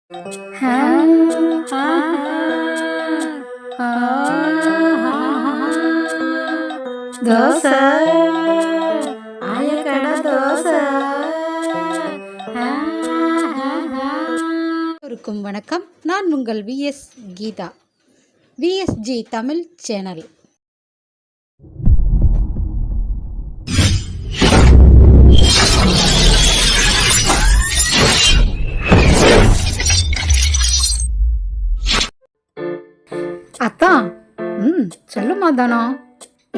ஹா, ஹா, ஹா, ஹா, ஹா. தோசை ஆயக்கடை தோசை. ஹா, ஹா, ஹா. எல்லோருக்கும் வணக்கம். நான் உங்கள் விஎஸ் கீதா, விஎஸ்ஜி தமிழ் சேனல். அத்தான், சொல்லுமா தானோ,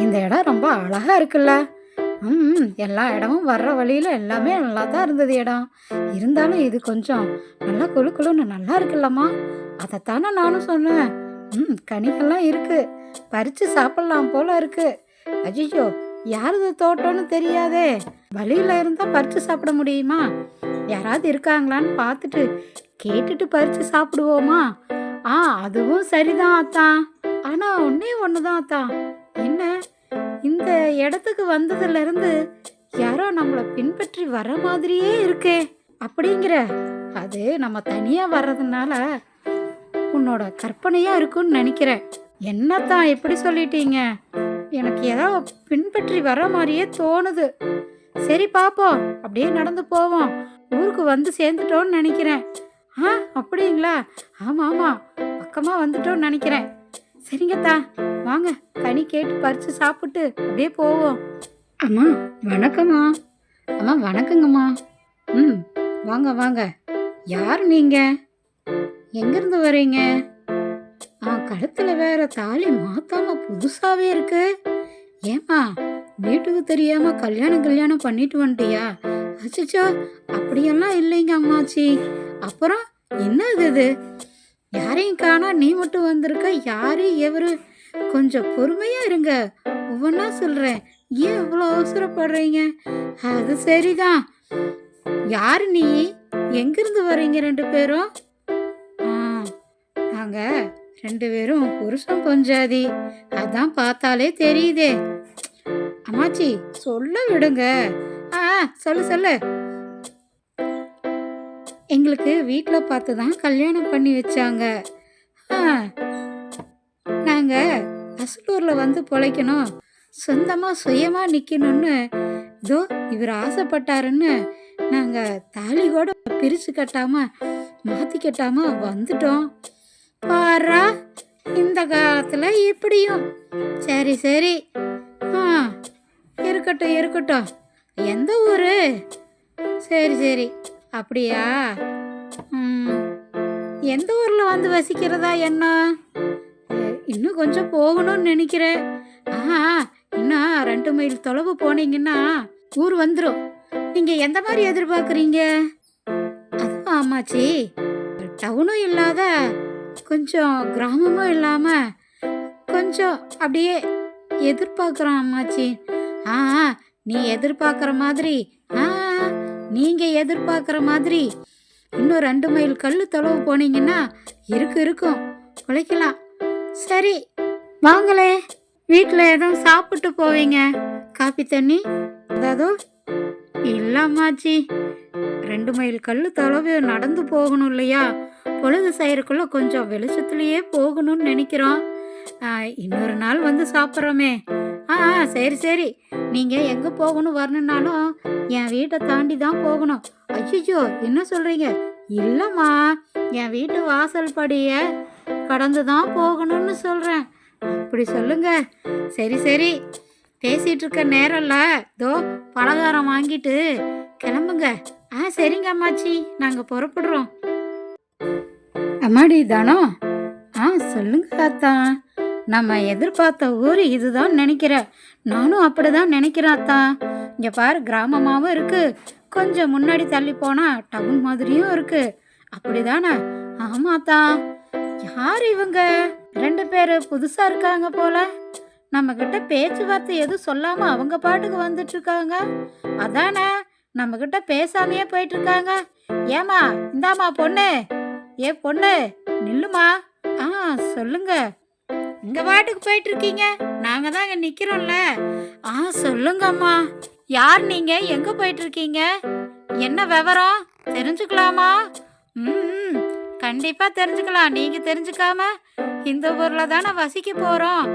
இந்த இடம் ரொம்ப அழகா இருக்குல்ல. எல்லா இடமும் வர்ற வழியில் எல்லாமே நல்லா தான் இருந்தது இடம். இருந்தாலும் இது கொஞ்சம் நல்லா குழுன்னு நல்லா இருக்குல்லம்மா. அதைத்தானே நானும் சொன்னேன். கனிகள்லாம் இருக்கு, பறித்து சாப்பிட்லாம் போல இருக்கு. அஜிஜோ, யாரது தோட்டம்னு தெரியாதே. வழியில் இருந்தால் பறித்து சாப்பிட முடியுமா? யாராவது இருக்காங்களான்னு பார்த்துட்டு கேட்டுட்டு பறித்து சாப்பிடுவோமா? அதுவும் சரிதான் அத்தான். ஆனால் ஒன்று தான் அத்தான். என்ன, இந்த இடத்துக்கு வந்ததுலேருந்து யாரோ நம்மளை பின்பற்றி வர மாதிரியே இருக்கே. அப்படிங்கிற அது நம்ம தனியாக வர்றதுனால உன்னோட கற்பனையாக இருக்குன்னு நினைக்கிறேன். என்னத்தான் எப்படி சொல்லிட்டீங்க? எனக்கு ஏதோ பின்பற்றி வர மாதிரியே தோணுது. சரி பார்ப்போம், அப்படியே நடந்து போவோம். ஊருக்கு வந்து சேர்ந்துட்டோன்னு நினைக்கிறேன். அப்படிங்களா? ஆமாம், பக்கமாக வந்துட்டோன்னு நினைக்கிறேன். சரிங்கத்தா, வாங்க கனி கேட்டு பறித்து சாப்பிட்டு அப்படியே போவோம். அம்மா வணக்கம்மா. அம்மா வணக்கங்கம்மா. வாங்க வாங்க. யார் நீங்கள்? எங்கேருந்து வரீங்க? கழுத்தில் வேற தாலி மாத்தாம புதுசாகவே இருக்கு. ஏம்மா, வீட்டுக்கு தெரியாமல் கல்யாணம் பண்ணிட்டு வந்துட்டியா? அச்சோ, அப்படியெல்லாம் இல்லைங்க அம்மாச்சி. அப்புறம் என்ன இது? யாரையும் காணா, நீ மட்டும் வந்திருக்க. யாரு எவரு? கொஞ்சம் பொறுமையா இருங்க, ஒவ்வொன்றா சொல்கிறேன். ஏன் இவ்வளோ அவசரப்படுறீங்க? அது சரிதான். யாரு நீ? எங்கிருந்து வரீங்க ரெண்டு பேரும்? நாங்கள் ரெண்டு பேரும் புருஷன் பொஞ்சாதி. அதான் பார்த்தாலே தெரியுதே. அம்மாச்சி சொல்ல விடுங்க. சொல்லு. எங்களுக்கு வீட்டில் பார்த்து தான் கல்யாணம் பண்ணி வச்சாங்க. நாங்கள் அசலூரில் வந்து பிழைக்கணும், சொந்தமாக சுயமாக நிற்கணும்னு இதோ இவர் ஆசைப்பட்டாருன்னு நாங்கள் தாலி கூட பிரித்து கட்டாமல் மாற்றி கட்டாமல் வந்துட்டோம். பாரா, இந்த காலத்தில் இப்படியும். சரி, இருக்கட்டும். எந்த ஊர்? சரி, அப்படியா? எந்த ஊரில் வந்து வசிக்கிறதா என்ன? இன்னும் கொஞ்சம் போகணும்னு நினைக்கிறேன். இன்னும் 2 மைல் தொலைவு போனீங்கன்னா ஊர் வந்துடும். நீங்கள் எந்த மாதிரி எதிர்பார்க்குறீங்க? அதுவும் ஆமாச்சி, டவுனும் இல்லாத கொஞ்சம் கிராமமும் இல்லாமல் கொஞ்சம் அப்படியே எதிர்பார்க்குறோம் அம்மாச்சி. நீ எதிர்பார்க்குற மாதிரி, நீங்கள் எதிர்பார்க்குற மாதிரி இன்னும் 2 மைல் கல் தொலைவு போனீங்கன்னா இருக்கும், குலைக்கலாம். சரி வாங்களே, வீட்டில் எதுவும் சாப்பிட்டு போவீங்க? காப்பி தண்ணி அதாவது? இல்லம்மாச்சி, 2 மைல் கல் தொலைவு நடந்து போகணும் இல்லையா? பொழுது செய்யறதுக்குள்ள கொஞ்சம் வெளிச்சத்துலேயே போகணும்னு நினைக்கிறோம். இன்னொரு நாள் வந்து சாப்பிட்றோமே. சரி, நீங்கள் எங்கே போகணும் வரணுன்னாலும் என் வீட்டை தாண்டி தான் போகணும். அய்யோ, என்ன சொல்கிறீங்க? இல்லைம்மா, என் வீட்டு வாசல் படியை கடந்து தான் போகணும்னு சொல்கிறேன். அப்படி சொல்லுங்க. சரி, பேசிகிட்டு இருக்க நேரம்ல, இதோ பலகாரம் வாங்கிட்டு கிளம்புங்க. சரிங்க அம்மாச்சி, நாங்கள் புறப்படுறோம். அம்மாடி தானோ? சொல்லுங்க தாத்தா. நம்ம எதிர்பார்த்த ஊர் இதுதான் நினைக்கிறேன். நானும் அப்படிதான் நினைக்கிறேன் அத்தா. இங்கே பாரு, கிராமமாகவும் இருக்கு, கொஞ்சம் முன்னாடி தள்ளி போனால் டவுன் மாதிரியும் இருக்கு. அப்படிதானே? ஆமாத்தா. யார் இவங்க? 2 பேர் புதுசாக இருக்காங்க போல. நம்மக்கிட்ட பேச்சுவார்த்தை எதுவும் சொல்லாமல் அவங்க பாட்டுக்கு வந்துட்டு இருக்காங்க. அதானே, நம்மக்கிட்ட பேசாமையே போயிட்டு இருக்காங்க. ஏமா, இந்தாமா பொண்ணு, பொண்ணு நில்லுமா. சொல்லுங்க. இங்க பாட்டுக்கு போயிட்டு இருக்கீங்க, நாங்க தான் இங்க நிக்கிறோம்ல. சொல்லுங்கம்மா, யார் நீங்க? எங்க போயிட்டு இருக்கீங்க? என்ன விவரம் தெரிஞ்சுக்கலாமா? கண்டிப்பா தெரிஞ்சுக்கலாம். நீங்க தெரிஞ்சுக்காம இந்த ஊர்ல தானே வசிக்க போறோம்.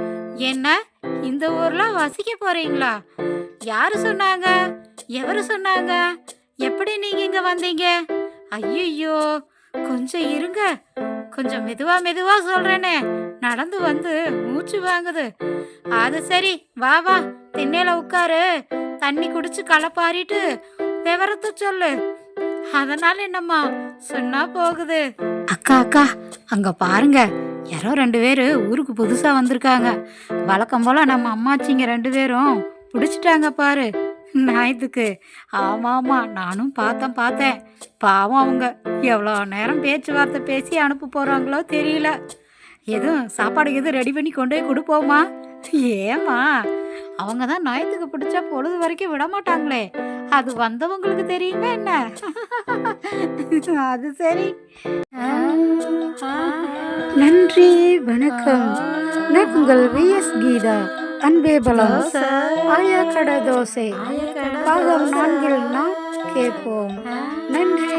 என்ன இந்த ஊர்ல வசிக்க போறீங்களா? யாரு சொன்னாங்க? எவரு சொன்னாங்க? எப்படி நீங்க இங்க வந்தீங்க? ஐயையோ! கொஞ்சம் இருங்க. கொஞ்சம் மெதுவா மெதுவா சொல்றேனே. நடந்து வந்து மூச்சு வாங்குது. அது சரி, வா வா திண்ணையில உட்காரு. தண்ணி குடிச்சு களைப்பாறிட்டு விவரத்த சொல்லு. அதனால என்னம்மா சொன்னா போகுது. அக்கா அக்கா, அங்க பாருங்க, யாரோ 2 பேரு ஊருக்கு புதுசா வந்திருக்காங்க. வழக்கம் போல நம்ம அம்மாச்சிங்க 2 பேரும் பிடிச்சிட்டாங்க பாரு ஞாயித்துக்கு. ஆமா ஆமா, நானும் பார்த்தேன். பாவம் அவங்க எவ்வளோ நேரம் பேச்சுவார்த்தை பேசி அனுப்ப போறாங்களோ தெரியல. எதுவும் சாப்பாடு எதுவும் ரெடி பண்ணி கொண்டு போய் கொடுப்போமா? ஏமா, அவங்க தான் ஞாயித்துக்கு பிடிச்சா பொழுது வரைக்கும் விட மாட்டாங்களே. அது வந்தவங்களுக்கு தெரியுமா என்ன? அது சரி. நன்றி, வணக்கம். நான் உங்கள் விஎஸ் கீதா. அன்பே பலம். ஆயக்கடை தோசை பாகம் 4 நாம் கேட்போம். நன்றி.